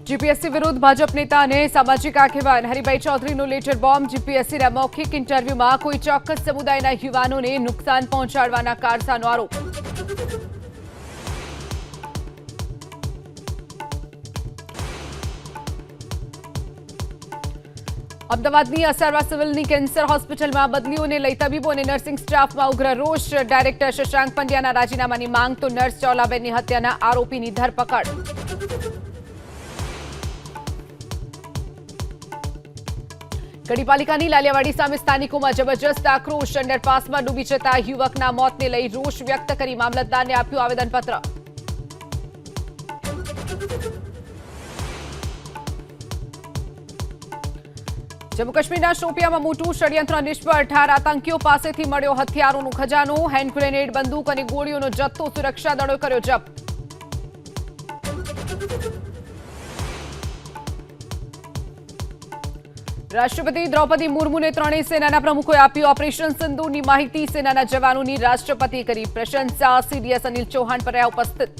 GPSC विरुद्ध भाजप नेता અને સામાજિક આગેવાન હરિભાઈ ચૌધરીનો લેટર બોમ્બ। જીપીએસસીના મૌખિક ઇન્ટરવ્યુમાં કોઈ ચોક્કસ સમુદાયના યુવાનોને નુકસાન પહોંચાડવાના કારસાનો આરોપ। અમદાવાદની અસારવા સિવિલની કેન્સર હોસ્પિટલમાં બદલીઓને લઈ તબીબો અને નર્સિંગ સ્ટાફમાં ઉગ્ર રોષ। ડાયરેક્ટર શશાંક પંડ્યાના રાજીનામાની માંગ તો નર્સ ચોલાબેનની હત્યાના આરોપીની ધરપકડ। ગઢીપાલિકાની લાલિયાવાડી સામે સ્થાનિકોમાં જબરજસ્ત આક્રોશ। અંડરપાસમાં ડૂબી જતા યુવકના મોતને લઈ રોષ વ્યક્ત કરી મામલતદારને આપ્યું આવેદનપત્ર। જમ્મુ કાશ્મીરના શોપિયામાં મોટું ષડયંત્ર નિષ્ફળ। 18 આતંકીઓ પાસેથી મળ્યો હથિયારોનો ખજાનો। હેન્ડ ગ્રેનેડ, બંદૂક અને ગોળીઓનો જથ્થો સુરક્ષા દળોએ કર્યો જપ્ત। રાષ્ટ્રપતિ દ્રૌપદી મુર્મુને ત્રણેય સેનાના પ્રમુખોએ આપી ઓપરેશન સિંદૂરની માહિતી। સેનાના જવાનોની રાષ્ટ્રપતિએ કરી પ્રશંસા। સીડીએસ અનિલ ચૌહાણ પર રહ્યા ઉપસ્થિત।